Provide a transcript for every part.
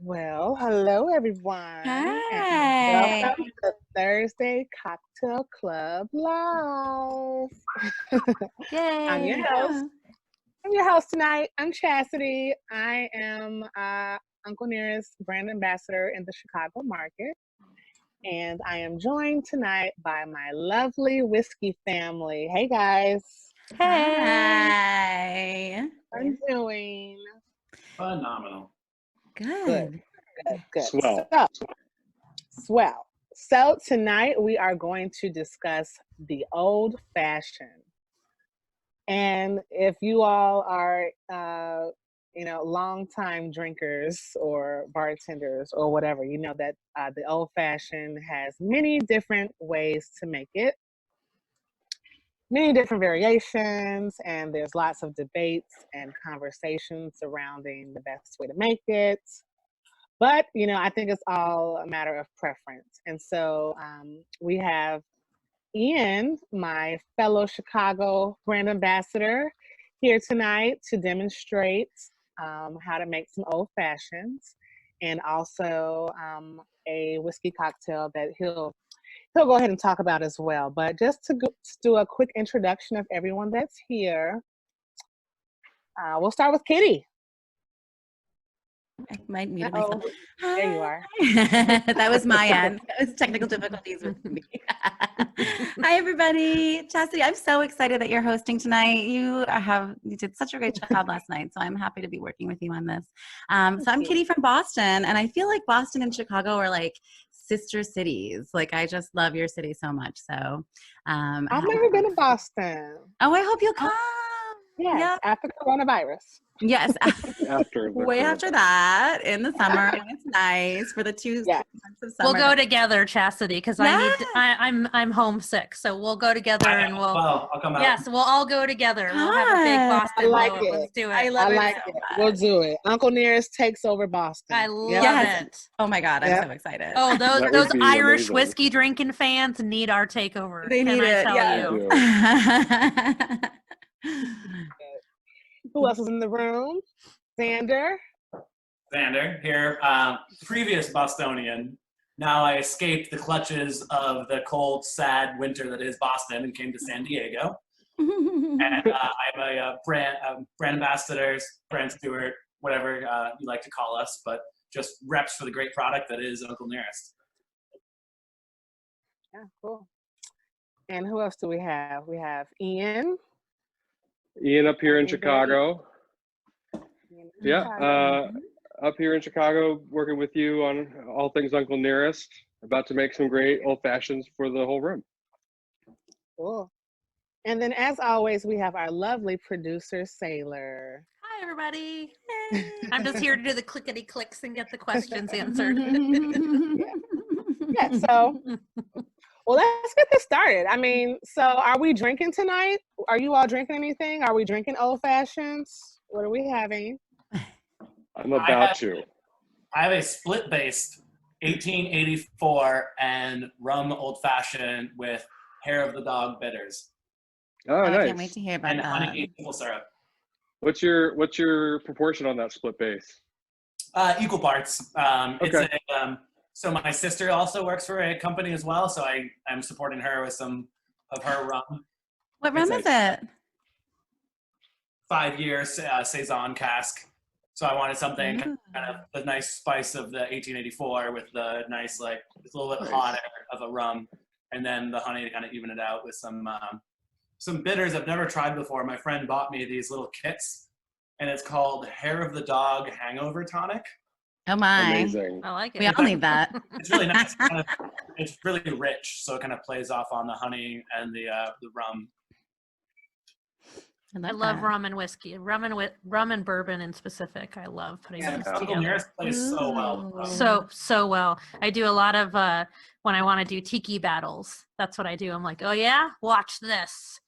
Well, hello everyone, and Hi. welcome to Thursday Cocktail Club Live. I'm your Yay. host. I'm your host tonight. I'm Chastity. I am Uncle Nearest brand ambassador in the Chicago market, and I am joined tonight by my lovely whiskey family. Hey guys, Hi. how are you doing? Phenomenal. Good, Good. good. Swell. Swell. So tonight we are going to discuss the old fashioned. And if you all are, long time drinkers or bartenders or whatever, you know that the old fashioned has many different ways to make it, many different variations, and there's lots of debates and conversations surrounding the best way to make it. But, I think it's all a matter of preference. And so we have Ian, my fellow Chicago brand ambassador, here tonight to demonstrate how to make some old fashions and also a whiskey cocktail that he'll go ahead and talk about as well. But just to do a quick introduction of everyone that's here, we'll start with Kitty. I might mute Uh-oh. myself. There you are. That was my end. That was technical difficulties with me. Hi, everybody. Chastity, I'm so excited that you're hosting tonight. You did such a great job last night, so I'm happy to be working with you on this. So I'm Kitty from Boston, and I feel like Boston and Chicago are like sister cities. Like, I just love your city so much. So I've never been to Boston. Oh, I hope you'll come. Yes, Yeah. after coronavirus. Yes. Way after that in the summer, and it's nice for the 2 Yes. months of summer. We'll go together, Chastity, because I'm homesick, so we'll go together and we'll. Well, I'll come out. Yes, we'll all go together. We'll have a big God. Boston I like blow-up. it. Let's do it. I love I it like so it. much. We'll do it. Uncle Nearest takes over Boston. I love Yes. it. Oh my God, I'm Yep. so excited. Oh, That would those be Irish amazing. whiskey drinking fans need our takeover. They need Can it. I tell Yeah. you? Who else is in the room? Xander. Xander here, previous Bostonian. Now I escaped the clutches of the cold, sad winter that is Boston and came to San Diego. And I'm a brand ambassador, brand steward, whatever you like to call us, but just reps for the great product that is Uncle Nearest. Yeah, cool. And who else do we have? We have Ian. Ian up here in Chicago. Ian in Yeah, Chicago. up here in Chicago, working with you on all things Uncle Nearest. About to make some great old fashions for the whole room. Cool. And then, as always, we have our lovely producer, Sailor. Hi, everybody. I'm just here to do the clickety clicks and get the questions answered. Yeah, so, well, let's get this started. I mean, so are we drinking tonight? Are you all drinking anything? Are we drinking old fashions? What are we having? I'm about to. I have a split-based 1884 and rum old-fashioned with hair of the dog bitters. Oh, I nice. can't wait to hear about And that. honey maple syrup. What's your proportion on that split base? Equal parts. Okay. So my sister also works for a company as well, so I'm supporting her with some of her rum. What rum is it? 5-year Saison cask. So I wanted something kind of the nice spice of the 1884 with the nice, like, it's a little bit hotter of a rum, and then the honey to kind of even it out with some bitters I've never tried before. My friend bought me these little kits, and it's called Hair of the Dog Hangover Tonic. Oh my. Amazing. I like it. We all need that. It's really nice. It's really rich, so it kind of plays off on the honey and the rum. I love rum and whiskey. Rum and bourbon in specific. I love putting those Uncle together. Nearest plays so well. So well. I do a lot of when I want to do tiki battles. That's what I do. I'm like, oh yeah, watch this.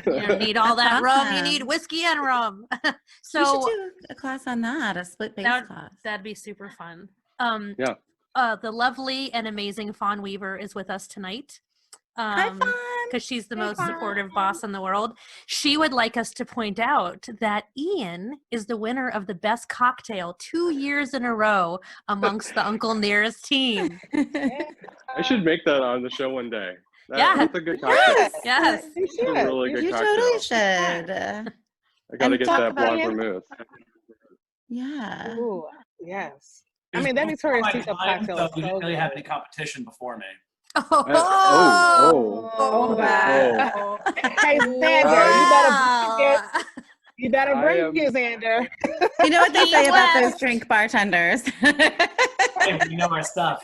You don't need all that That's rum. You awesome. need whiskey and rum. We So should do a class on that, a split base class. that'd be super fun. Yeah. The lovely and amazing Fawn Weaver is with us tonight. High five. because she's the High most five. supportive boss in the world. She would like us to point out that Ian is the winner of the best cocktail 2 years in a row amongst the Uncle Nearest team. I should make that on the show one day. Yeah. That's a good cocktail. Yes. You It's a should. really good You cocktail. totally should. I gotta And get talk that blonde about- vermouth. Yeah. Ooh, yes. I It was mean, that before Victoria's my Secret time, cocktail so is you so didn't really have good. any competition before me. Oh, wow. Hey, Xander, you better bring it, Xander. You know what they Key say about those West. drink bartenders. Hey, we know our stuff.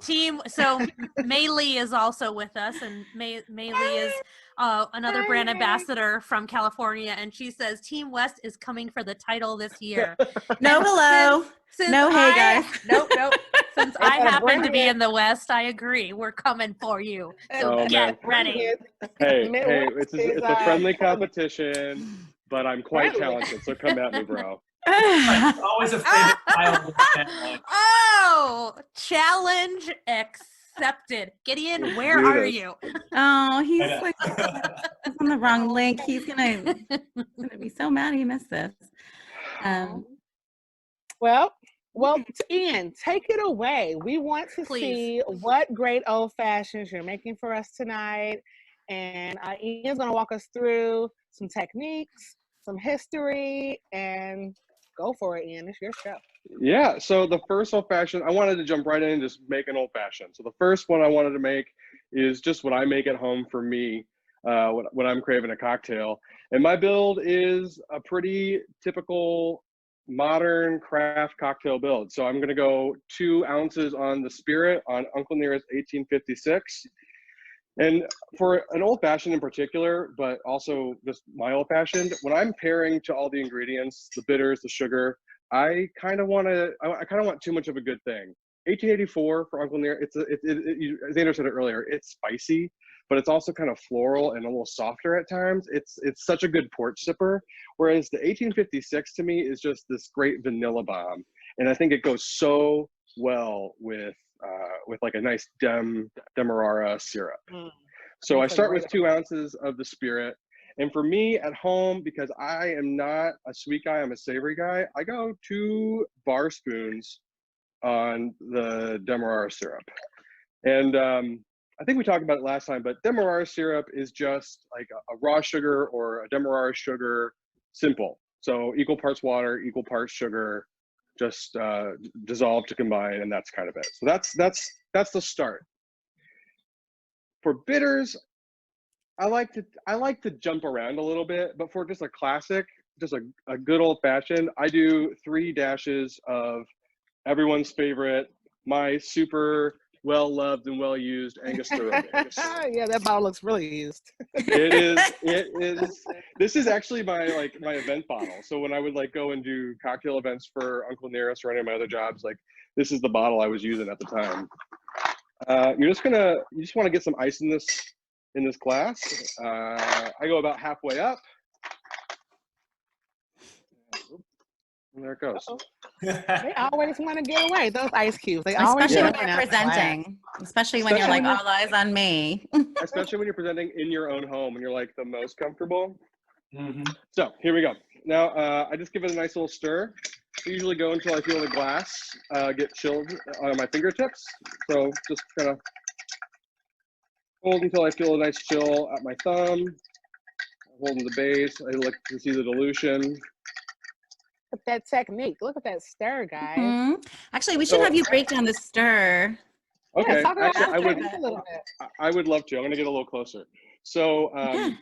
Team, so Mei Lee is also with us, and Mei Lee is another brand ambassador from California, and she says Team West is coming for the title this year. No And hello. since No hey, I- guys. Nope. Since They I better happen bring to be it. in the West, I agree. We're coming for you. So Oh, get man. ready. Hey, Midwest it's is, a friendly competition, but I'm quite Friendly. talented, so come at me, bro. Always a favorite child of the family. Oh, challenge accepted. Gideon, Let's where do are this. you? Oh, he's I know. like he's on the wrong link. He's gonna be so mad he missed this. Well, Ian, take it away. We want to Please. see what great old fashions you're making for us tonight. And Ian's going to walk us through some techniques, some history, and go for it, Ian. It's your show. Yeah, so the first old fashioned, I wanted to jump right in and just make an old fashioned. So the first one I wanted to make is just what I make at home for me when I'm craving a cocktail. And my build is a pretty typical modern craft cocktail build. So I'm going to go 2 ounces on the spirit on Uncle Nearest 1856. And for an old fashioned in particular, but also just my old fashioned, when I'm pairing to all the ingredients, the bitters, the sugar, I kind of want too much of a good thing. 1884 for Uncle Near, Xander said it earlier, it's spicy, but it's also kind of floral and a little softer at times. It's such a good porch sipper. Whereas the 1856 to me is just this great vanilla bomb. And I think it goes so well with like a nice Demerara syrup. So I start with 2 ounces of the spirit. And for me at home, because I am not a sweet guy, I'm a savory guy, I go 2 bar spoons on the Demerara syrup. And I think we talked about it last time, but Demerara syrup is just like a raw sugar or a Demerara sugar, simple. So equal parts water, equal parts sugar, just dissolve to combine, and that's kind of it. So that's the start. For bitters, I like to jump around a little bit, but for just a classic, just a good old fashioned, I do 3 dashes of everyone's favorite, my super well loved and well used Angostura base. Yeah, that bottle looks really used. It is. This is actually my event bottle. So when I would go and do cocktail events for Uncle Nearest or any of my other jobs, this is the bottle I was using at the time. You just want to get some ice in this glass. I go about halfway up. And there it goes. They always want to get away, those ice cubes. They always Especially when run you're out of glass. presenting. Especially when you're like, all eyes on me. Especially when you're presenting in your own home and you're the most comfortable. Mm-hmm. So here we go. Now I just give it a nice little stir. I usually go until I feel the glass get chilled on my fingertips. So just kind of hold until I feel a nice chill at my thumb. Holding the base. I look to see the dilution. Look at that technique. Look at that stir, guys. Mm-hmm. Actually, we should have you break down the stir. Okay. Yeah, talk about Actually, that a little bit. I would love to. I'm going to get a little closer. So on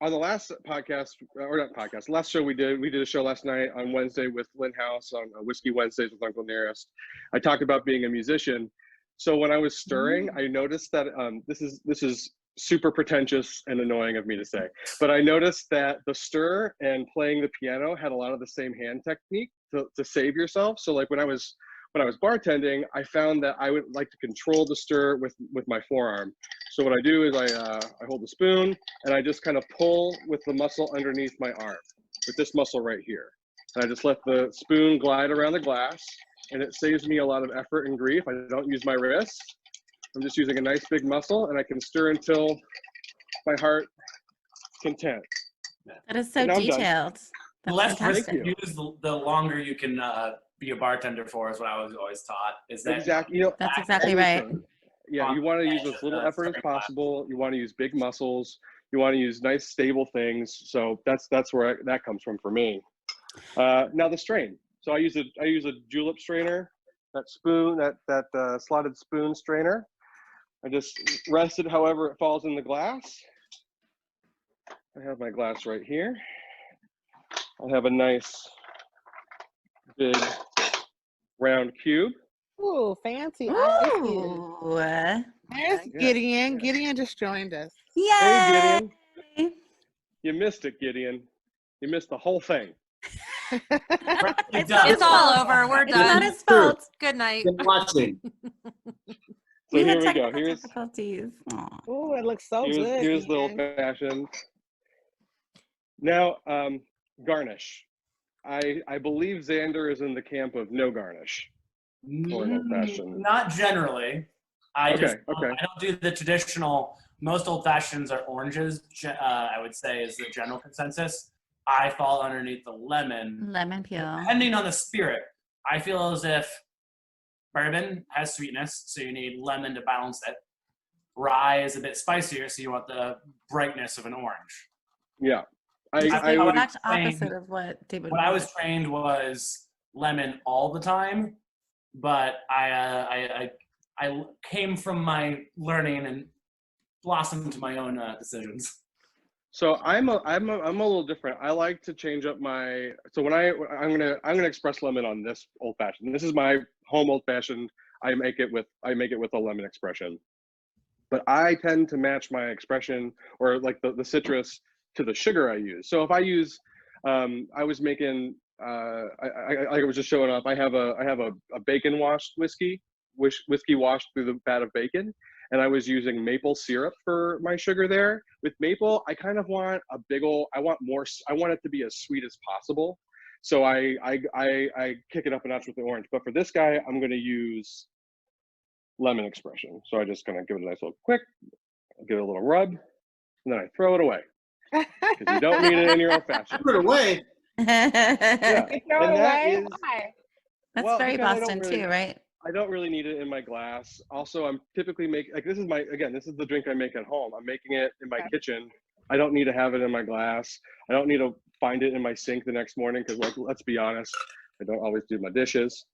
the last podcast, or not podcast, last show we did a show last night on Wednesday with Lynn House on Whiskey Wednesdays with Uncle Nearest. I talked about being a musician. So when I was stirring, I noticed that this is super pretentious and annoying of me to say, but I noticed that the stir and playing the piano had a lot of the same hand technique to save yourself. So when I was bartending, I found that I would like to control the stir with my forearm. So what I do is I hold the spoon and I just kind of pull with the muscle underneath my arm, with this muscle right here. And I just let the spoon glide around the glass, and it saves me a lot of effort and grief. I don't use my wrist. I'm just using a nice big mussel, and I can stir until my heart content. That is so Now I'm done. detailed. The That's less fantastic. risk you use, the longer you can be a bartender for, is what I was always taught. Is that Exactly. You know, That's exactly right. yeah, you want to use as little effort as possible. You want to use big muscles. You want to use nice, stable things. So that's where that comes from for me. Now the strain. So I use a julep strainer, that spoon, that slotted spoon strainer. I just rest it however it falls in the glass. I have my glass right here. I have a nice big round cube. Ooh, fancy ice cube. Ooh. There's Gideon. Gideon just joined us. Yay! Hey, Gideon. You missed it, Gideon. You missed the whole thing. It's It's all over. We're It's not done. his fault. Good night. Been watching. So We here had we go. technical Here's difficulties. Aw. Ooh, it looks so good. here's the Ian. old-fashioned. Now, garnish. I believe Xander is in the camp of no garnish for an old-fashioned. Not generally. I Okay, okay. I don't do the traditional. Most old fashions are oranges. I would say is the general consensus. I fall underneath the lemon. Lemon peel. Depending on the spirit, I feel as if bourbon has sweetness, so you need lemon to balance it. Rye is a bit spicier, so you want the brightness of an orange. Yeah. Which is the I would exact explain- opposite of what David When I was trained was lemon all the time, but I came from my learning and blossomed to my own decisions. So I'm a little different. I like to change up my. So when I'm gonna express lemon on this old fashioned. This is my home old fashioned. I make it with a lemon expression, but I tend to match my expression or like the citrus to the sugar I use. So if I use, I was making. I was just showing up. I have a bacon washed whiskey washed through the vat of bacon. And I was using maple syrup for my sugar there. With maple, I kind of want I want it to be as sweet as possible. So I kick it up a notch with the orange. But for this guy, I'm gonna use lemon expression. So I just kind of give it a nice little quick, give it a little rub, and then I throw it away. Because you don't need it in your old fashioned. Put it away. Yeah. You throw it And that away? is- Why? That's very because I don't Boston really- too, right? I don't really need it in my glass. Also, I'm typically this is the drink I make at home. I'm making it in my kitchen. I don't need to have it in my glass. I don't need to find it in my sink the next morning because, like, let's be honest, I don't always do my dishes.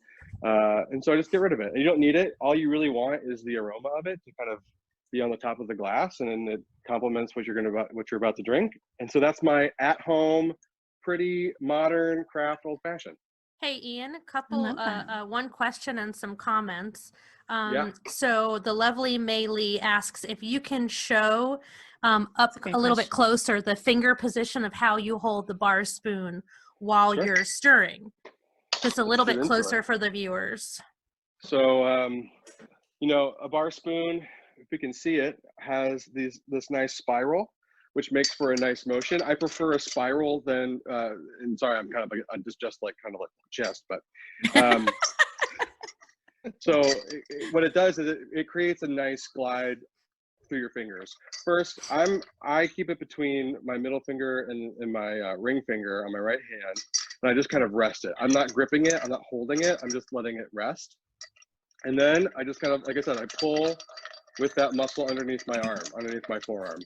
And so I just get rid of it. And you don't need it. All you really want is the aroma of it to kind of be on the top of the glass, and then it complements what you're about to drink. And so that's my at-home, pretty modern craft old-fashioned. Hey, Ian, a couple, love that. one question and some comments. Yeah. So the lovely Mei Lee asks if you can show up a great a little bit question. closer the finger position of how you hold the bar spoon while Sure. you're stirring. Just a little get bit into closer it. for the viewers. So, a bar spoon, if you can see it, has this nice spiral, which makes for a nice motion. I prefer a spiral than, and sorry, I'm just like kind of like chest, but, so what it does is it creates a nice glide through your fingers. First, I keep it between my middle finger and my ring finger on my right hand, and I just kind of rest it. I'm not gripping it, I'm not holding it, I'm just letting it rest. And then I just kind of, like I said, I pull with that muscle underneath my arm, underneath my forearm.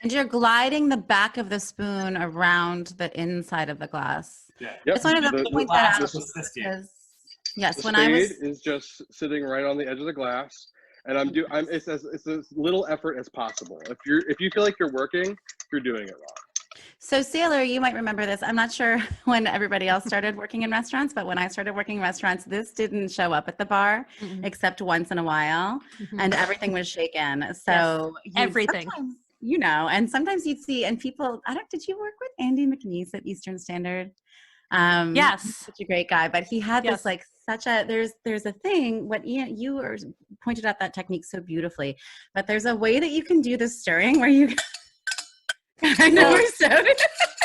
And you're gliding the back of the spoon around the inside of the glass. Yeah. Yep. Just wanted to The point glass that out is assist you. because, yes, The when I was spade is just sitting right on the edge of the glass, and it's as little effort as possible. If you feel like you're working, you're doing it wrong. So Sailor, you might remember this. I'm not sure when everybody else started working in restaurants, but when I started working in restaurants, this didn't show up at the bar Mhm. except once in a while, Mhm. and everything was shaken. So you'd everything. sometimes, and sometimes you'd see, and people, did you work with Andy McNeese at Eastern Standard? Yes. He's such a great guy, but he had Yes. this like there's a thing, what Ian, you were pointed out that technique so beautifully, but there's a way that you can do the stirring where you I know we're so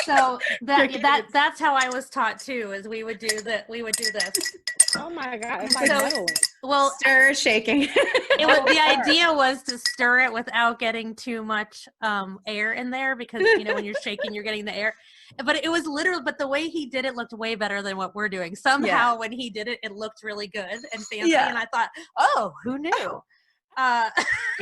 So that's how I was taught too. Is we would do this. Oh my God, it's So- like meddling. Well, Stir, shaking. it was, the idea was to stir it without getting too much air in there, because when you're shaking, you're getting the air. But it was literally, but the way he did it looked way better than what we're doing. Somehow when he did it, it looked really good and fancy. And I thought, oh, who knew?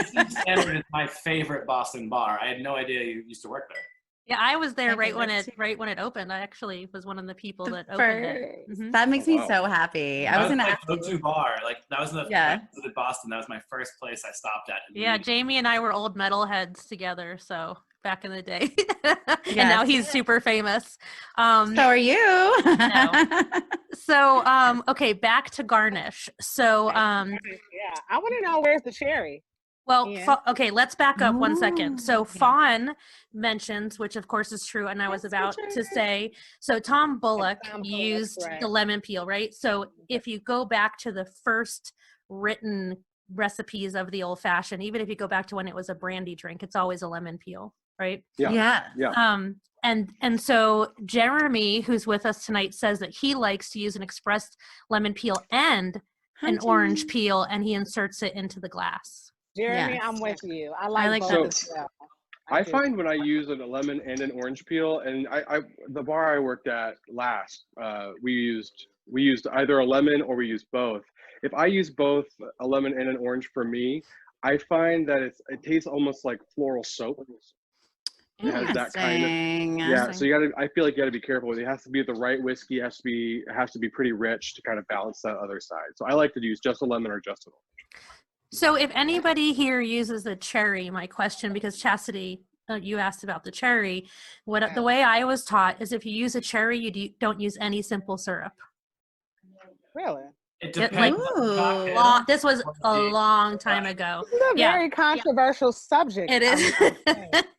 Standard is my favorite Boston bar. I had no idea you used to work there. Yeah, I was there right when it opened. I actually was one of the people that opened it. Mm-hmm. That makes me so happy. I was in my go-to bar. Like that was when I visited Boston. That was my first place I stopped at. Yeah, Jamie and I were old metalheads together, so back in the day. And now he's super famous. So are you. So okay, back to garnish. So I want to know, where's the cherry? Well, okay, let's back up 1 second. So Fawn mentions, which of course is true, and I was about to say, so Tom Bullock used the lemon peel, right? So if you go back to the first written recipes of the old fashioned, even if you go back to when it was a brandy drink, it's always a lemon peel, right? Yeah. And so Jeremy, who's with us tonight, says that he likes to use an expressed lemon peel and an orange peel, and he inserts it into the glass. Jeremy, I'm with you. I like both as well. I find when I use a lemon and an orange peel, and the bar I worked at last, we used either a lemon or we used both. If I use both a lemon and an orange for me, I find that it tastes almost like floral soap. It has that kind of So I feel like you gotta be careful with it. It has to be the right whiskey. It has to be pretty rich to kind of balance that other side. So I like to use just a lemon or just an orange. So if anybody here uses a cherry, my question, because Chastity, you asked about the cherry, the way I was taught is if you use a cherry, you don't use any simple syrup. Really? It depends. This was a long time ago. This is a very controversial subject. It is.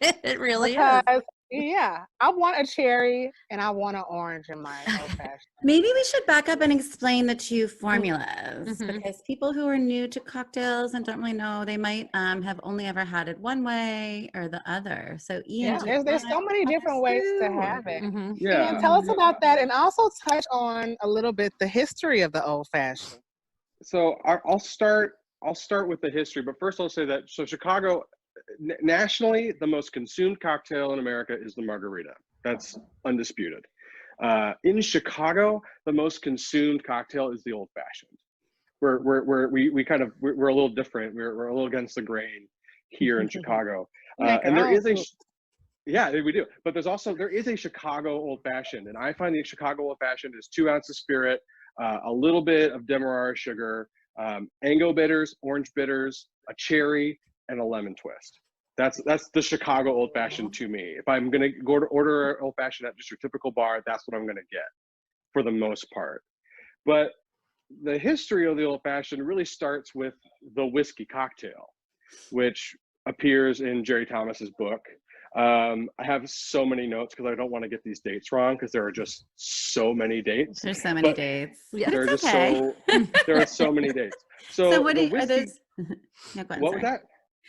It really is. Yeah, I want a cherry and I want an orange in my old fashioned. Maybe we should back up and explain the two formulas, because people who are new to cocktails and don't really know, they might have only ever had it one way or the other. So Ian, there's so many different ways to have it. Ian, tell us about that, and also touch on a little bit the history of the old fashioned. So I'll start with the history, but first I'll say that Chicago. Nationally, the most consumed cocktail in America is the margarita. That's undisputed. In Chicago, the most consumed cocktail is the old fashioned. We're a little different. We're a little against the grain here in Chicago. And there is we do. But there is a Chicago old fashioned, and I find the Chicago old fashioned is 2 ounces spirit, a little bit of Demerara sugar, Ango bitters, orange bitters, a cherry, and a lemon twist. That's the Chicago old fashioned to me. If I'm gonna go to order an old fashioned at just your typical bar, that's what I'm gonna get for the most part. But the history of the old fashioned really starts with the whiskey cocktail, which appears in Jerry Thomas's book. I have so many notes because I don't want to get these dates wrong, because there are just so many dates. There's so many dates. There are so many dates. So what are those? No, go ahead, what was that?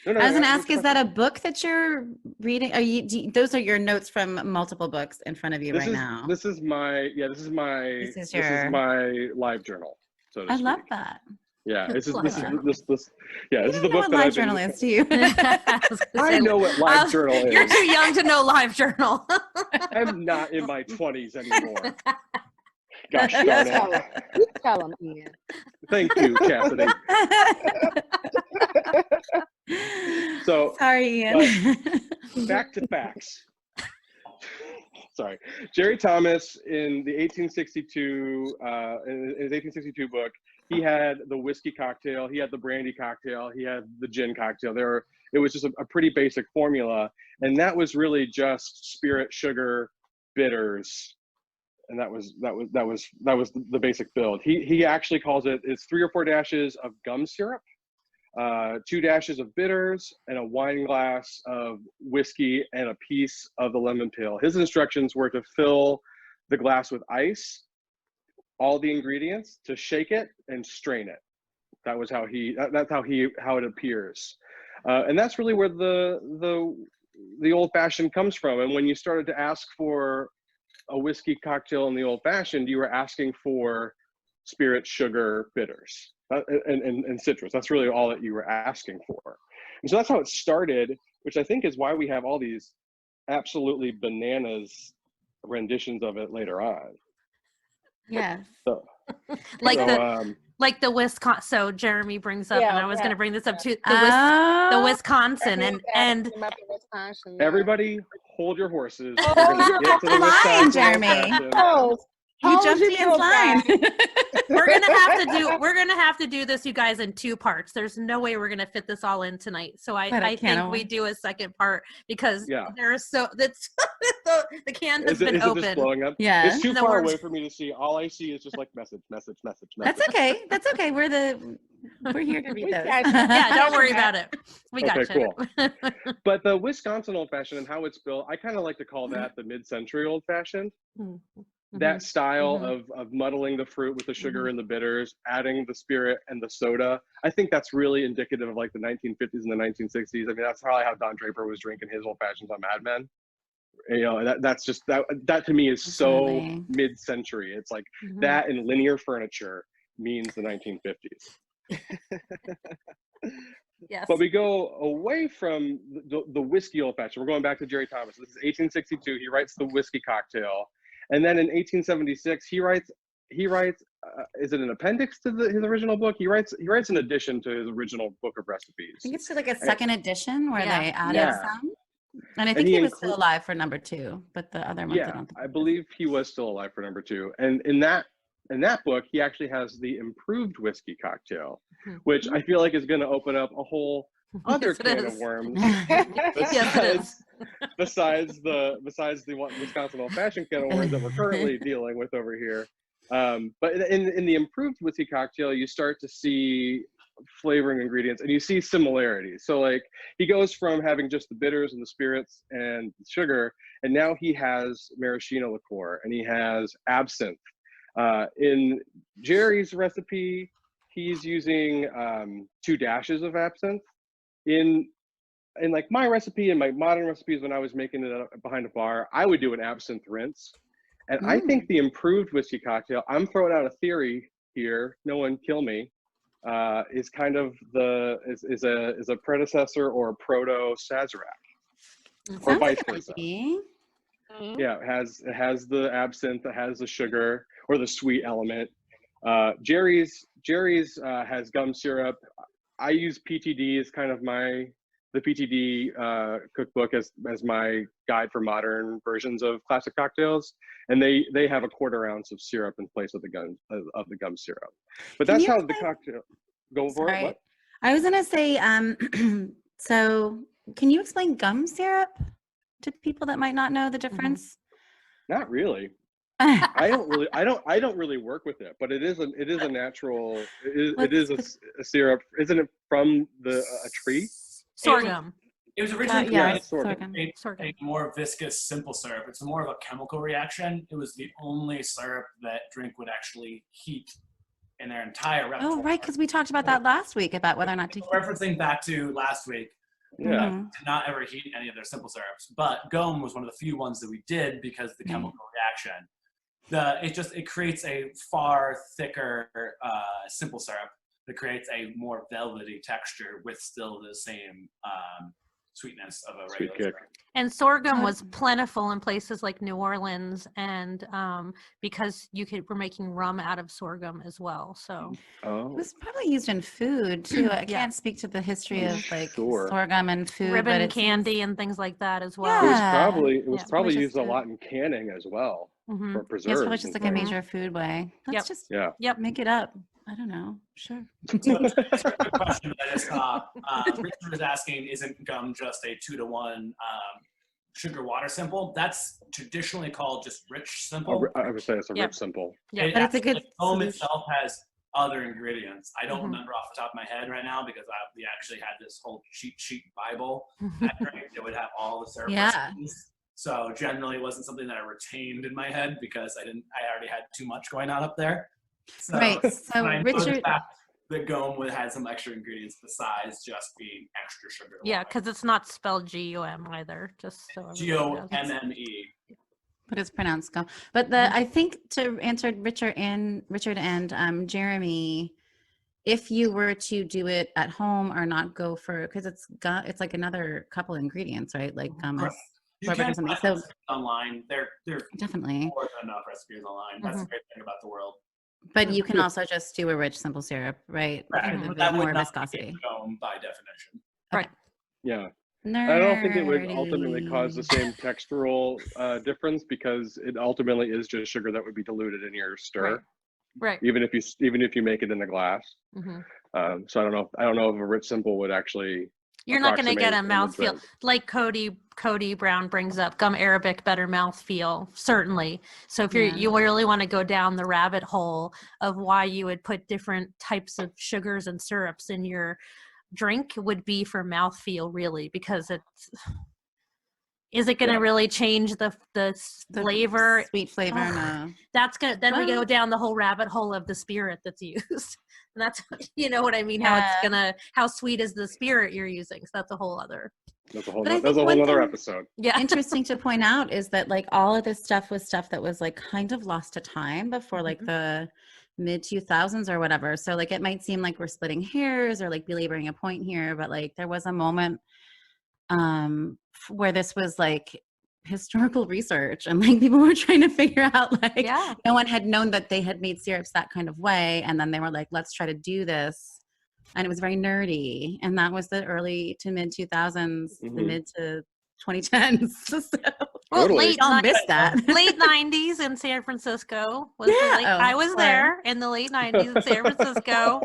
No, I was going to ask, is that a book that you're reading? Those are your notes from multiple books in front of you now. This is my live journal. So I love that. Yeah, this is the book that live journal is to you. I know what live journal is. You're too young to know live journal. I'm not in my 20s anymore. Gosh darn it. You tell him, Ian. Thank you, Chastity. So sorry, Ian. Back to facts. Sorry, Jerry Thomas in the 1862 in his 1862 book, he had the whiskey cocktail, he had the brandy cocktail, he had the gin cocktail. It was just a pretty basic formula, and that was really just spirit, sugar, bitters, and that was the basic build. He actually calls it's 3 or 4 dashes of gum syrup, 2 dashes of bitters, and a wine glass of whiskey and a piece of the lemon peel. His instructions were to fill the glass with ice, all the ingredients, to shake it and strain it. That was how it appears, and that's really where the old fashioned comes from. And when you started to ask for a whiskey cocktail in the old fashioned, you were asking for spirit, sugar, bitters, and citrus. That's really all that you were asking for. And so that's how it started, which I think is why we have all these absolutely bananas renditions of it later on. Yeah. So, Like so, the like the Wisconsin. So Jeremy brings up, and I was going to bring this up too. The Oh, Wisconsin, and About the Wisconsin, yeah. everybody, hold your horses. Hold We're gonna your get to the line, Wisconsin Jeremy. fashion. Oh, you hold jumped your Ian's mule, line. guys. we're gonna have to do this, you guys, in 2 parts. There's no way we're gonna fit this all in tonight. So I think we do a second part because there's that's the can has been is open. It just blowing up? Yeah. It's too And the far words- away for me to see. All I see is just like message. That's okay. That's okay. We're here to read We those. got you. Yeah, don't worry about it. We got Okay, you. But the Wisconsin Old Fashioned and how it's built, I kind of like to call that the mid-century Old Fashioned. That style of muddling the fruit with the sugar and the bitters, adding the spirit and the soda. I think that's really indicative of like the 1950s and the 1960s. I mean, that's probably how Don Draper was drinking his Old Fashions on Mad Men. You know, that's just that to me is so mid-century. It's like that and linear furniture means the 1950s. Yes. But we go away from the whiskey old fashioned. We're going back to Jerry Thomas. This is 1862. He writes the whiskey cocktail, and then in 1876 he writes. Is it an appendix to his original book? He writes an addition to his original book of recipes. I think it's like a second edition where they added some. And I think he was still alive for number 2, but the other month I don't think. I believe he was still alive for number 2. And in that book, he actually has the improved whiskey cocktail, which I feel like is going to open up a whole other can of worms. Besides the Wisconsin Old Fashioned can of worms that we're currently dealing with over here. But in the improved whiskey cocktail, you start to see flavoring ingredients and you see similarities. So like he goes from having just the bitters and the spirits and sugar, and now he has maraschino liqueur and he has absinthe. In Jerry's recipe, he's using 2 dashes of absinthe. In like my recipe and my modern recipes, when I was making it behind a bar, I would do an absinthe rinse. And I think the improved whiskey cocktail, I'm throwing out a theory here, no one kill me, is kind of is a predecessor or a proto Sazerac, or vice versa. Yeah, it has the absinthe, it has the sugar or the sweet element. Jerry's has gum syrup. I use PTD as kind of the PTD cookbook as my guide for modern versions of classic cocktails, and they have a 1/4 ounce of syrup in place of the gum syrup. But that's how the cocktail. Go for it. What? I was gonna say, so can you explain gum syrup to people that might not know the difference? Not really. I don't really work with it, but it is a natural. It is a syrup. Isn't it from a tree? Sorghum. It was originally sorghum. a more viscous, simple syrup. It's more of a chemical reaction. It was the only syrup that drink would actually heat in their entire repertoire. Oh, right, because we talked about that last week about whether or not to heat. Referencing back to last week, to not ever heat any of their simple syrups. But gum was one of the few ones that we did because of the chemical reaction. It creates a far thicker simple syrup that creates a more velvety texture with still the same sweetness of a regular syrup. And sorghum was plentiful in places like New Orleans, and because we're making rum out of sorghum as well. So it was probably used in food too. I can't speak to the history of sorghum and food, ribbon candy and things like that as well. It was probably used a lot in canning as well for preserves. Yeah, it's probably just like a major food way. Let's just make it up. I don't know. Sure. So, a good question that I just saw. Richard is asking, isn't gum just a 2-to-1 sugar water simple? That's traditionally called just rich simple. I would say it's a rich simple. Yeah, but it's a good foam itself has other ingredients. I don't remember off the top of my head right now because we actually had this whole cheat sheet Bible that would have all the syrup recipes. So generally it wasn't something that I retained in my head because I already had too much going on up there. So, so Richard, the gum would have some extra ingredients besides just being extra sugar. Yeah, because it's not spelled GUM either. Just so GOMME. But it's pronounced scone. But I think to answer Richard and Jeremy, if you were to do it at home or not go for, because it's like another couple ingredients, right? Like Correct. You sorbet or can something. find So recipes online. There definitely. more than enough recipes online. That's the great thing about the world. But you can also just do a rich simple syrup, right? Right. For But the that would more not viscosity. be foam by definition. Right. Yeah. Nerdy. I don't think it would ultimately cause the same textural difference because it ultimately is just sugar that would be diluted in your stir, Right. even if you make it in a glass. Mm-hmm. So I don't know if a rich simple would actually. You're not going to get a approximate in the mouthfeel drink. like Cody Brown brings up. Gum Arabic, better mouthfeel, certainly. So if you really want to go down the rabbit hole of why you would put different types of sugars and syrups in your drink, would be for mouthfeel, really, because is it going to really change the flavor? Sweet flavor, no. That's good. Then we go down the whole rabbit hole of the spirit that's used. And that's, you know what I mean? How sweet is the spirit you're using? So that's a whole other. That's a whole other episode. Yeah. Interesting to point out is that like all of this stuff was stuff that was like kind of lost to time before like the mid 2000s or whatever. So like it might seem like we're splitting hairs or like belaboring a point here, but like there was a moment where this was like historical research and like people were trying to figure out like no one had known that they had made syrups that kind of way, and then they were like, let's try to do this, and it was very nerdy, and that was the early to mid 2000s, the mid to 2010s. So, well, totally. I'll miss that. Late 90s in San Francisco was I was there in the late 90s in San Francisco.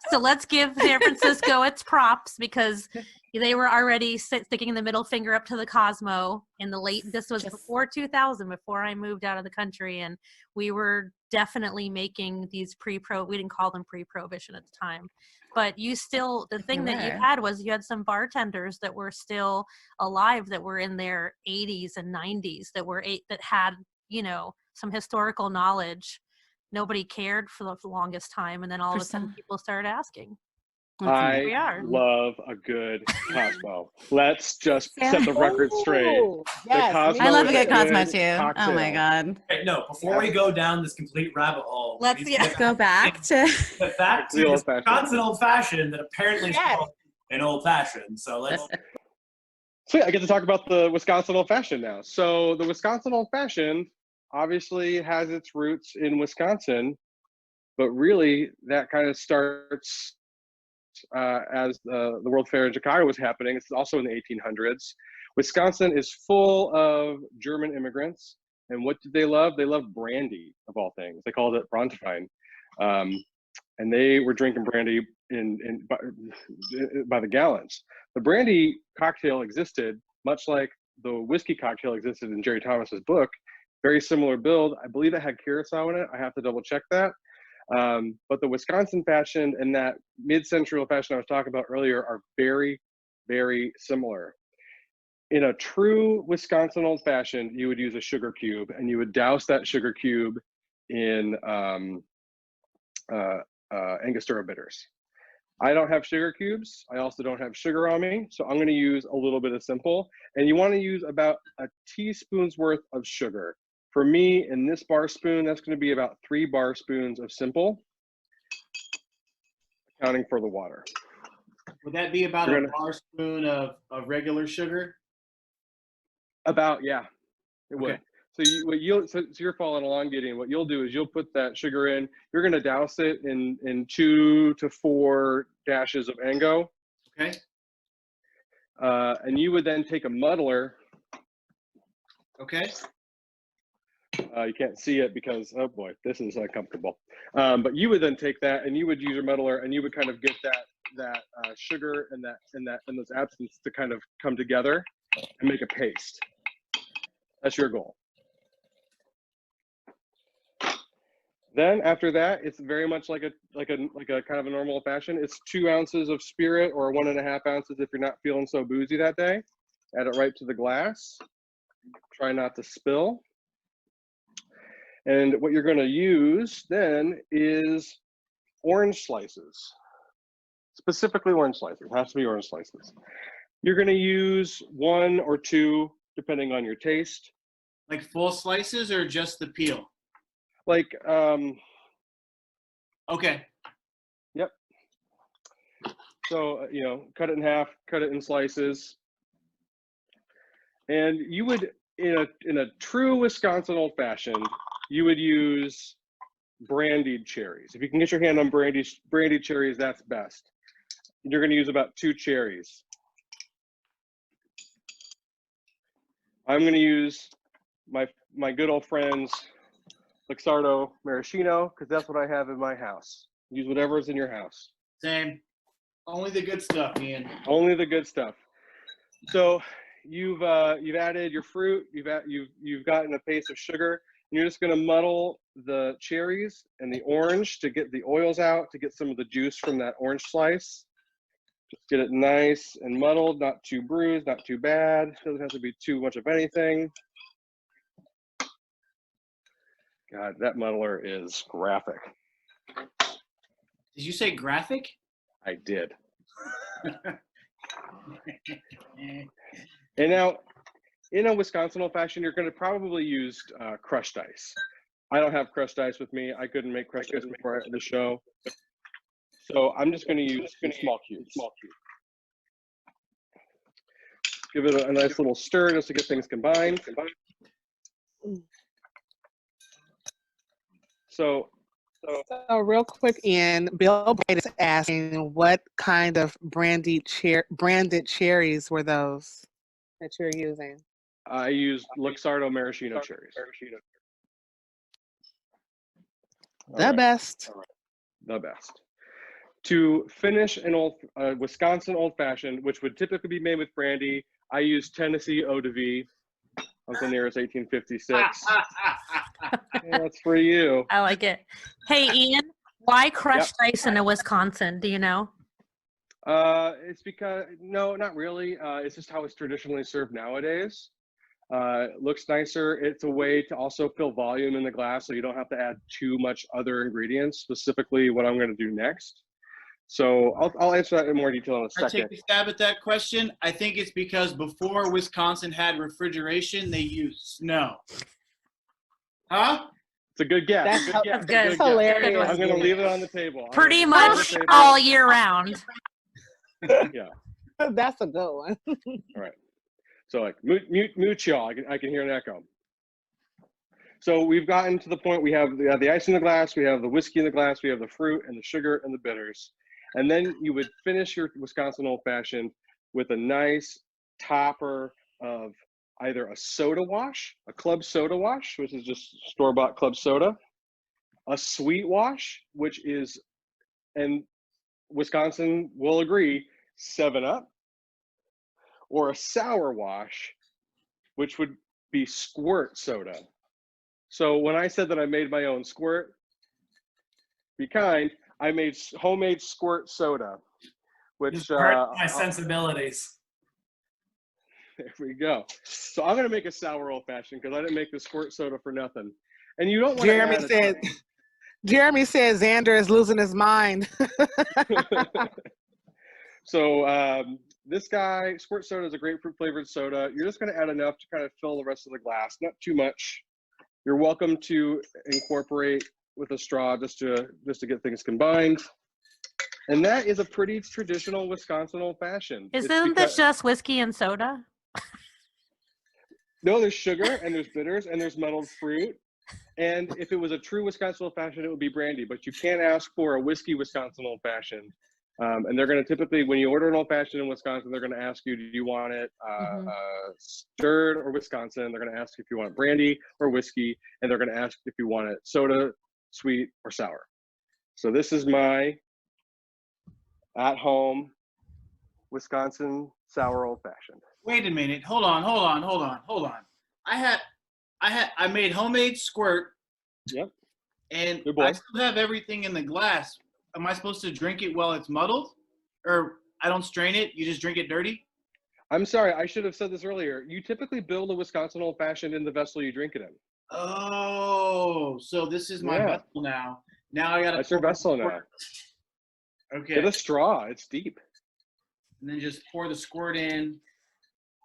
So let's give San Francisco its props because they were already sticking the middle finger up to the Cosmo in the late, this was before 2000, before I moved out of the country. And we were definitely making these we didn't call them pre-prohibition at the time. But you still, the thing that you had was you had some bartenders that were still alive that were in their 80s and 90s that had, you know, some historical knowledge. Nobody cared for the longest time. And then all of a sudden people started asking. I love a good Cosmo. Let's just set the record straight. Yes, I love a good Cosmo too. Cocktail. Oh my god! Okay, no, before we go down this complete rabbit hole, let's go back to the Wisconsin old fashioned that apparently is called an old fashioned. So let's. So yeah, I get to talk about the Wisconsin old fashioned now. So the Wisconsin old fashioned obviously has its roots in Wisconsin, but really that kind of starts as the World Fair in Chicago was happening. It's also in the 1800s. Wisconsin is full of German immigrants. And what did they love? They loved brandy, of all things. They called it Bronstein. And they were drinking brandy by the gallons. The brandy cocktail existed, much like the whiskey cocktail existed in Jerry Thomas's book. Very similar build. I believe it had curacao in it. I have to double check that. But the Wisconsin fashion and that mid-century fashion I was talking about earlier are very, very similar. In a true Wisconsin old fashioned, you would use a sugar cube and you would douse that sugar cube in Angostura bitters. I don't have sugar cubes. I also don't have sugar on me. So I'm going to use a little bit of simple. And you want to use about a teaspoon's worth of sugar. For me, in this bar spoon, that's going to be about 3 bar spoons of simple, accounting for the water. Would that be about a bar spoon of regular sugar? About, yeah, it would. So you're following along, Gideon. What you'll do is you'll put that sugar in. You're going to douse it in 2 to 4 dashes of Ango. Okay. And you would then take a muddler. Okay. You can't see it because, oh boy, this is uncomfortable. But you would then take that and you would use your muddler and you would kind of get that sugar and those absinthe to kind of come together and make a paste. That's your goal. Then after that, it's very much like a kind of a normal fashion. It's 2 ounces of spirit or 1.5 ounces if you're not feeling so boozy that day. Add it right to the glass. Try not to spill. And what you're going to use then is orange slices, specifically orange slices. It has to be orange slices. You're going to use 1 or 2, depending on your taste. Like full slices or just the peel? Like, Okay. yep. So, cut it in half, cut it in slices. And you would, in a true Wisconsin old fashioned, you would use brandied cherries. If you can get your hand on brandied cherries, that's best. You're going to use about 2 cherries. I'm going to use my good old friend's Luxardo Maraschino because that's what I have in my house. Use whatever is in your house. Same. Only the good stuff, Ian. Only the good stuff. So you've added your fruit. You've gotten a paste of sugar. And you're just going to muddle the cherries and the orange to get the oils out, to get some of the juice from that orange slice. Just get it nice and muddled, not too bruised, not too bad. Doesn't have to be too much of anything. God, that muddler is graphic. Did you say graphic? I did. And now, in a Wisconsin old fashioned, you're going to probably use crushed ice. I don't have crushed ice with me. I couldn't make crushed ice before the show. So I'm just going to use small cubes. Give it a nice little stir just to get things combined. So real quick, Ian, Bill Bright is asking what kind of branded cherries were those that you're using? I used Luxardo Maraschino cherries. The best. The best. To finish an Wisconsin old fashioned, which would typically be made with brandy, I use Tennessee Eau de Vie. Uncle Nearest 1856. Yeah, that's for you. I like it. Hey, Ian, why crushed ice in a Wisconsin? Do you know? It's because, no, not really. It's just how it's traditionally served nowadays. Looks nicer. It's a way to also fill volume in the glass so you don't have to add too much other ingredients, specifically what I'm going to do next. So I'll answer that in more detail in a second. I take a stab at that question. I think it's because before Wisconsin had refrigeration, they used snow. Huh? It's a good guess. That's good. Good Hilarious. guess. I'm going to leave it on the table. Pretty much all year round. Yeah. That's a good one. All right. So like mute y'all. I can hear an echo. So we've gotten to the point we have the ice in the glass, we have the whiskey in the glass, we have the fruit and the sugar and the bitters. And then you would finish your Wisconsin old fashioned with a nice topper of either a soda wash, a club soda wash, which is just store-bought club soda, a sweet wash, which is, and Wisconsin will agree, 7-Up, or a sour wash, which would be squirt soda. So when I said that I made my own squirt, be kind, I made homemade squirt soda, which my sensibilities. There we go. So I'm gonna make a sour old fashioned because I didn't make the squirt soda for nothing. And you don't want Jeremy said Xander is losing his mind. So this guy, squirt soda is a grapefruit flavored soda. You're just gonna add enough to kind of fill the rest of the glass, not too much. You're welcome to incorporate with a straw just to get things combined. And that is a pretty traditional Wisconsin old fashioned. Isn't this just whiskey and soda? No, there's sugar and there's bitters and there's muddled fruit. And if it was a true Wisconsin old fashioned, it would be brandy. But you can't ask for a whiskey Wisconsin old fashioned. And they're going to typically, when you order an old fashioned in Wisconsin, they're going to ask you, do you want it stirred or Wisconsin? They're going to ask if you want it brandy or whiskey, and they're going to ask if you want it soda, sweet, or sour. So this is my at-home Wisconsin sour old fashioned. Wait a minute. Hold on. I made homemade squirt. Yep. And I still have everything in the glass. Am I supposed to drink it while it's muddled? Or I don't strain it, you just drink it dirty? I'm sorry, I should have said this earlier. You typically build a Wisconsin old fashioned in the vessel you drink it in. Oh, so this is my vessel now. Now I gotta. That's your vessel now. Okay. Get a straw, it's deep. And then just pour the squirt in.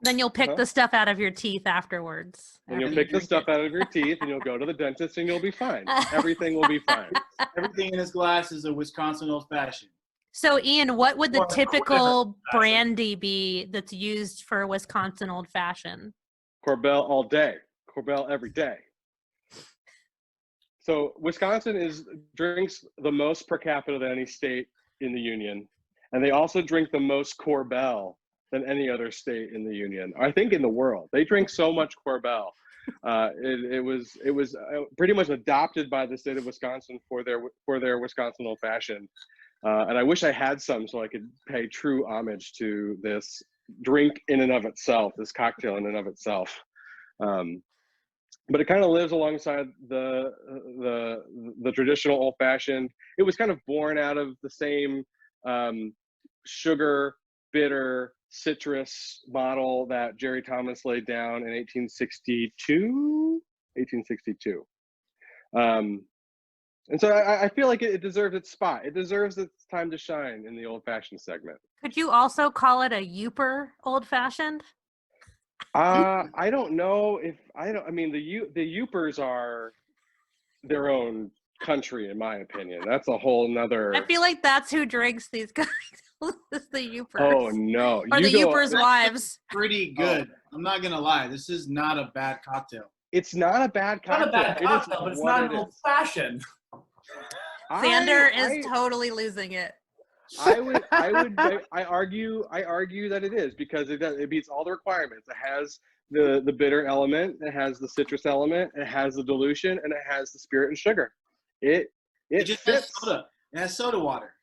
Then you'll pick the stuff out of your teeth afterwards. And you'll pick the stuff out of your teeth, and you'll go to the dentist, and you'll be fine. Everything will be fine. Everything in this glass is a Wisconsin Old Fashioned. So, Ian, what would the Or typical whatever. brandy be that's used for Wisconsin Old Fashioned? Corbel all day. Corbel every day. So Wisconsin drinks the most per capita than any state in the union, and they also drink the most Corbel than any other state in the union. I think in the world, they drink so much Corbel. It was pretty much adopted by the state of Wisconsin for their Wisconsin Old Fashioned, and I wish I had some so I could pay true homage to this drink in and of itself, this cocktail in and of itself. But it kind of lives alongside the traditional Old Fashioned. It was kind of born out of the same sugar, bitter, citrus model that Jerry Thomas laid down in 1862. And so I feel like it deserves its spot. It deserves its time to shine in the Old Fashioned segment. Could you also call it a Youper Old Fashioned? I don't know if I mean the Youpers are their own country, in my opinion. That's a whole nother. I feel like that's who drinks these guys. It's the Youpers. Oh no! Or the Youpers' wives. Pretty good. I'm not gonna lie. This is not a bad cocktail. It's not a bad cocktail. Not a bad cocktail, but it's not an old fashioned. Xander is totally losing it. I argue that it is, because it meets all the requirements. It has the bitter element, it has the citrus element, it has the dilution, and it has the spirit and sugar. It just fits. has soda. It has soda water.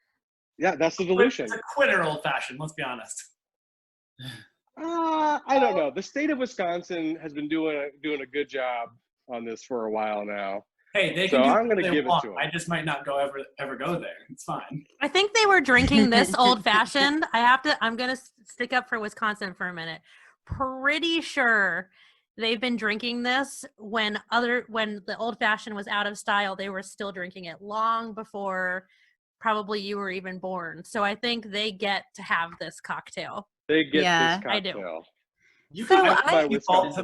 Yeah, that's the dilution. It's a quitter old fashioned, let's be honest. I don't know. The state of Wisconsin has been doing a good job on this for a while now. Hey, they So can do I'm gonna what they give it want. to 'em. I just might not ever go there. It's fine. I think they were drinking this old fashioned. I'm going to stick up for Wisconsin for a minute. Pretty sure they've been drinking this when the old fashioned was out of style. They were still drinking it long before probably you were even born. So I think they get to have this cocktail. They get Yeah, this I do. cocktail. You So can I- default to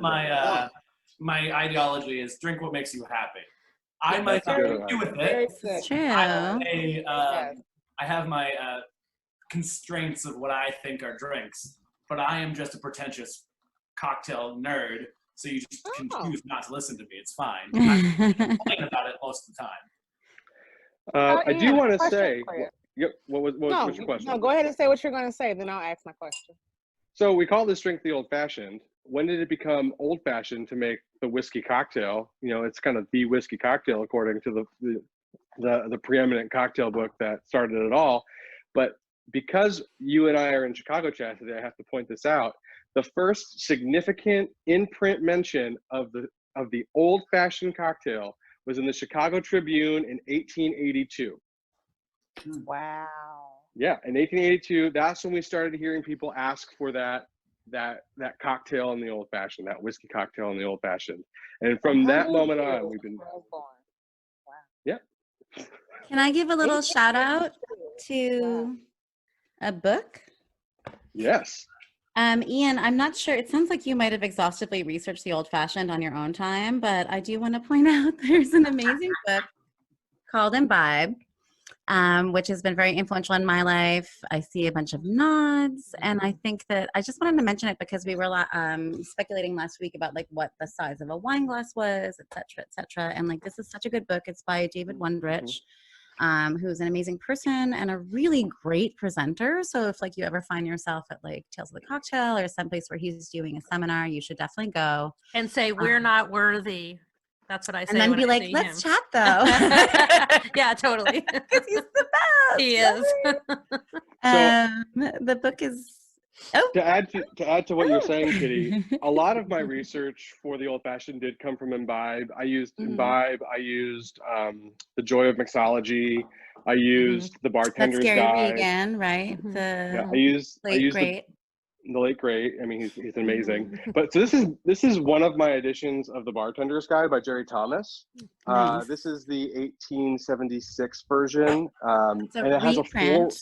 my ideology is drink what makes you happy. I might not good. agree with Very it. good. True. I have my constraints of what I think are drinks, but I am just a pretentious cocktail nerd, so you just can choose not to listen to me. It's fine. I'm complaining about it most of the time. I do Ian, want to question say. for you. Yep. What's your question? No, go ahead and say what you're going to say, then I'll ask my question. So we call this drink the Old Fashioned. When did it become old fashioned to make the whiskey cocktail? You know, it's kind of the whiskey cocktail according to the preeminent cocktail book that started it all. But because you and I are in Chicago, Chastity, I have to point this out. The first significant in-print mention of the old fashioned cocktail was in the Chicago Tribune in 1882. Wow. Yeah, in 1882, that's when we started hearing people ask for that cocktail in the old fashioned, that whiskey cocktail in the old fashioned. And from that moment on, we've been. Wow. Yeah. Can I give a little shout out to a book? Yes. Ian, I'm not sure. It sounds like you might have exhaustively researched the old fashioned on your own time, but I do want to point out there's an amazing book called Imbibe, which has been very influential in my life. I see a bunch of nods, and I think that I just wanted to mention it because we were speculating last week about like what the size of a wine glass was, et cetera, et cetera. And like, this is such a good book. It's by David Wondrich, who's an amazing person and a really great presenter. So if like you ever find yourself at like Tales of the Cocktail or someplace where he's doing a seminar, you should definitely go. And say, we're not worthy. That's what I say. And then when be I like, see let's him. chat though. Yeah, totally. Because he's the best. He is. The book is. Oh. To add to what you're saying, Kitty, a lot of my research for the old fashioned did come from Imbibe. I used Imbibe. I used The Joy of Mixology. I used The That's Bartender's Gary Guide. Regan, right? Yeah, I The used late great. the late great. I mean, he's amazing. But so this is one of my editions of The Bartender's Guide by Jerry Thomas. Nice. This is the 1876 version, It's a and it has reprint.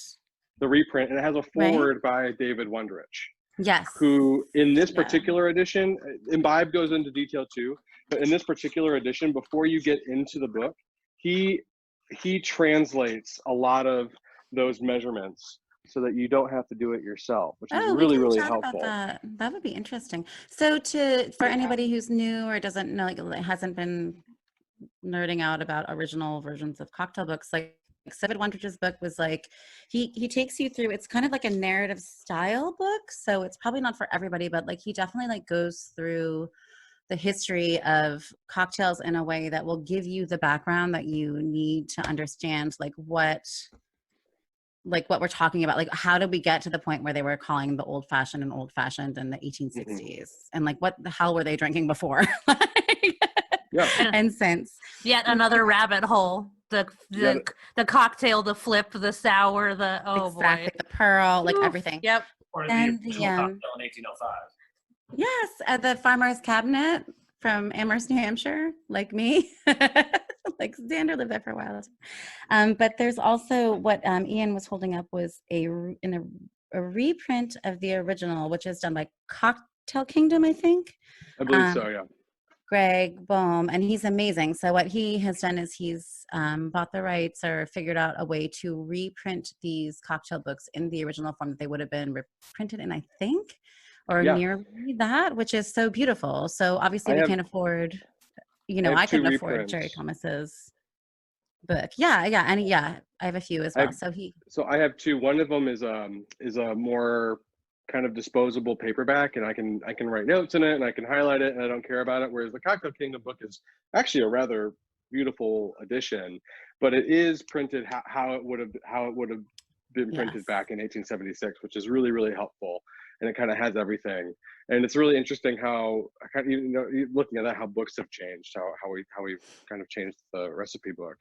the reprint, and it has a foreword by David Wondrich. Yes. who in this Yeah. particular edition, Imbibe goes into detail too, but in this particular edition, before you get into the book, he translates a lot of those measurements so that you don't have to do it yourself, which is Oh, we really, can really chat helpful. about that. That would be interesting. So for anybody who's new or doesn't know, like hasn't been nerding out about original versions of cocktail books, like David Wondrich's book was like, he takes you through, it's kind of like a narrative style book. So it's probably not for everybody, but like he definitely like goes through the history of cocktails in a way that will give you the background that you need to understand like what we're talking about, like how did we get to the point where they were calling the old fashioned and old fashioned in the 1860s, and like what the hell were they drinking before? Yeah. And since. Yet another rabbit hole. The cocktail, the flip, the sour, the Exactly, boy. the pearl, like Oof. everything. Yep. Or the And original cocktail in 1805. Yes, at the farmer's cabinet from Amherst, New Hampshire, like me. Like Xander lived there for a while. But there's also what Ian was holding up was a reprint of the original, which is done by Cocktail Kingdom, I think. I believe so, yeah. Greg Boehm, and he's amazing. So what he has done is he's bought the rights or figured out a way to reprint these cocktail books in the original form that they would have been reprinted in, I think, or nearly that, which is so beautiful. So obviously we can't afford, I couldn't afford Jerry Thomas's book. Yeah, I have a few as well. So I have two. One of them is a more kind of disposable paperback, and I can write notes in it and I can highlight it and I don't care about it. Whereas the Cocktail Kingdom book is actually a rather beautiful edition, but it is printed how it would have been printed back in 1876, which is really, really helpful. And it kind of has everything. And it's really interesting how, looking at that, how books have changed, how we've kind of changed the recipe book.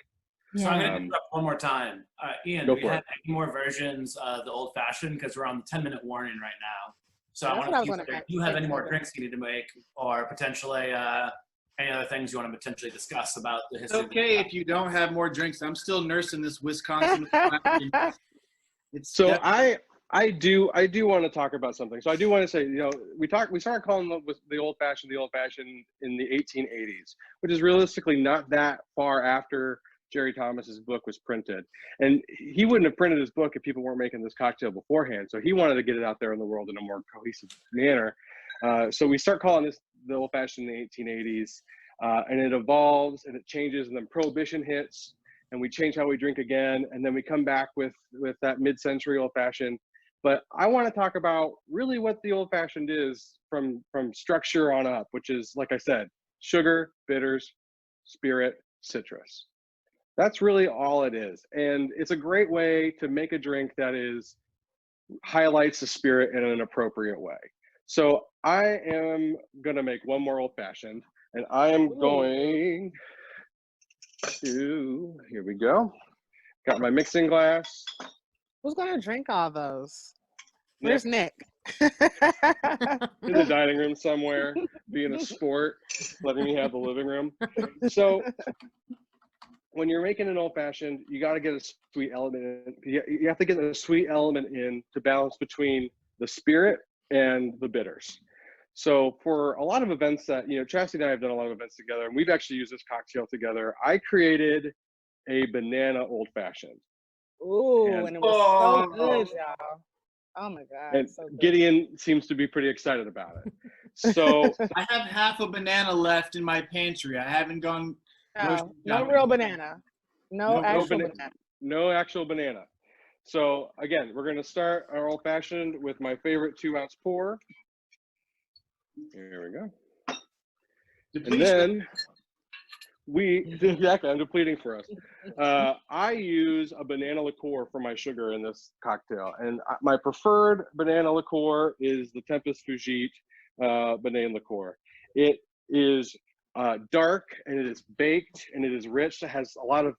So I'm going to interrupt one more time. Ian, do we have any more versions of the old fashioned? Because we're on the 10-minute warning right now. So I want to see if you have any more drinks you need to make, or potentially any other things you want to potentially discuss about the history. It's okay if you don't have more drinks. I'm still nursing this Wisconsin. So I do want to talk about something. So I do want to say, we started calling the old fashioned in the 1880s, which is realistically not that far after Jerry Thomas's book was printed. And he wouldn't have printed his book if people weren't making this cocktail beforehand. So he wanted to get it out there in the world in a more cohesive manner. So we start calling this the old fashioned in the 1880s, and it evolves and it changes, and then Prohibition hits and we change how we drink again. And then we come back with that mid-century old fashioned. But I want to talk about really what the old fashioned is from structure on up, which is, like I said, sugar, bitters, spirit, citrus. That's really all it is. And it's a great way to make a drink that highlights the spirit in an appropriate way. So I am going to make one more old fashioned, and I am going to, here we go. Got my mixing glass. Who's going to drink all those? Where's Nick? In the dining room somewhere, being a sport, letting me have the living room. So when you're making an old fashioned, you got to get a sweet element in. You have to get a sweet element in to balance between the spirit and the bitters. So for a lot of events that, Chastity and I have done a lot of events together, and we've actually used this cocktail together. I created a banana old fashioned. Ooh, and it was so good, y'all. Oh my God. And so good. Gideon seems to be pretty excited about it. So I have half a banana left in my pantry. I haven't gone. No real banana. No actual banana. No actual banana. So again, we're going to start our old fashioned with my favorite 2-ounce pour. Here we go. And then I'm depleting for us. I use a banana liqueur for my sugar in this cocktail. And my preferred banana liqueur is the Tempest Fugit banana liqueur. It is dark, and it is baked, and it is rich. It has a lot of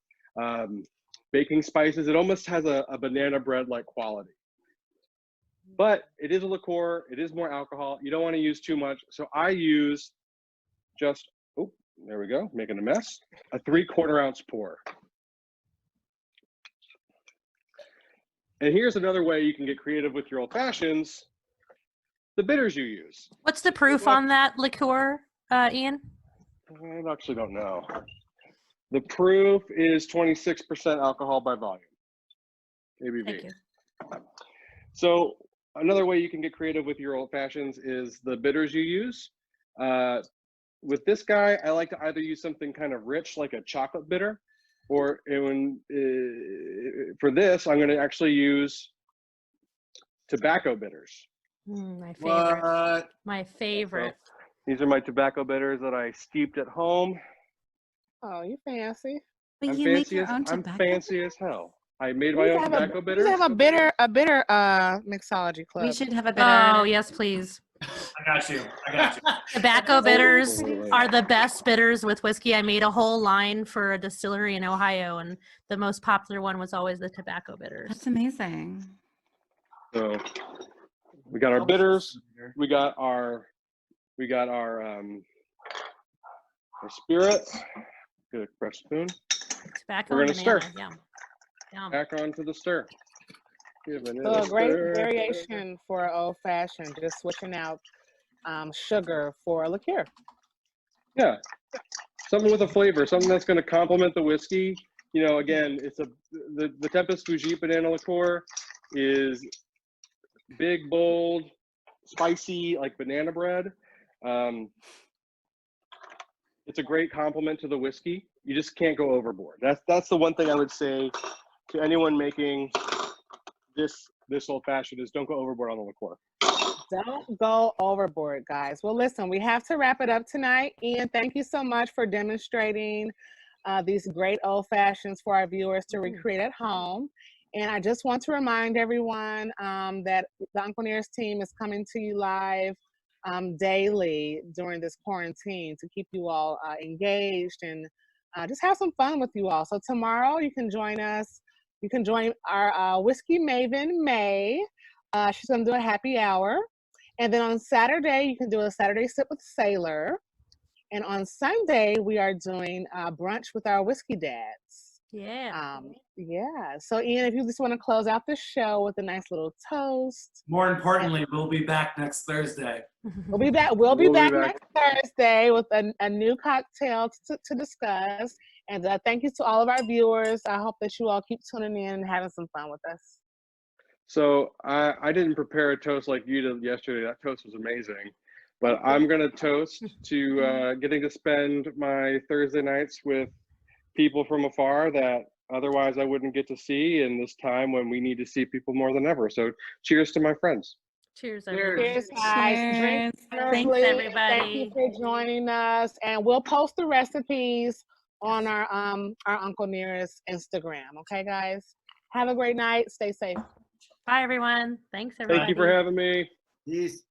baking spices. It almost has a banana bread-like quality. But it is a liqueur. It is more alcohol. You don't want to use too much. So I use just, there we go, making a mess, a 3/4 ounce pour. And here's another way you can get creative with your old fashions. the bitters you use. What's the proof on that liqueur, Ian? I actually don't know. The proof is 26% alcohol by volume, ABV. Thank you. So another way you can get creative with your old fashions is the bitters you use. With this guy, I like to either use something kind of rich, like a chocolate bitter, or for this, I'm going to actually use tobacco bitters. My favorite. What? My favorite. So these are my tobacco bitters that I steeped at home. Oh, you fancy. But I'm you make fancy your as own I'm tobacco? fancy as hell. I made We my need own to have tobacco we need to bitters. have a bitter mixology club. We should have a bitter. Oh, yes, please. I got you. Tobacco bitters Totally. are the best bitters with whiskey. I made a whole line for a distillery in Ohio, and the most popular one was always the tobacco bitters. That's amazing. So we got our bitters. We got our spirit. Get a fresh spoon. Tobacco We're and gonna banana. stir. Yum. Yum. Back onto the stir. Give it So a great stir. variation for old fashioned, just switching out sugar for a liqueur. Yeah, something with a flavor, something that's going to complement the whiskey. You know, again, it's the Tempest Fugit banana liqueur is big, bold, spicy, like banana bread. It's a great complement to the whiskey. You just can't go overboard. That's the one thing I would say to anyone making this old fashioned is don't go overboard on the liqueur. Don't go overboard, guys. Well, listen, we have to wrap it up tonight. Ian, thank you so much for demonstrating these great old fashions for our viewers to recreate at home. And I just want to remind everyone that the Uncle Nearest team is coming to you live daily during this quarantine to keep you all engaged and just have some fun with you all. So tomorrow you can join us. You can join our Whiskey Maven, May. She's going to do a happy hour. And then on Saturday, you can do a Saturday Sip with Sailor. And on Sunday, we are doing brunch with our whiskey dads. Yeah. Yeah. So Ian, if you just want to close out the show with a nice little toast. More importantly, we'll be back next Thursday. We'll be back. We'll be back next Thursday with a new cocktail to discuss. And thank you to all of our viewers. I hope that you all keep tuning in and having some fun with us. So I didn't prepare a toast like you did yesterday. That toast was amazing. But I'm going to toast to getting to spend my Thursday nights with people from afar that otherwise I wouldn't get to see in this time when we need to see people more than ever. So cheers to my friends. Cheers, everybody. Cheers, guys. Drink Thanks, honorably. everybody. Thank you for joining us. And we'll post the recipes on our Uncle Nearest Instagram. Okay, guys? Have a great night. Stay safe. Bye, everyone. Thanks, everybody. Thank you for having me. Peace.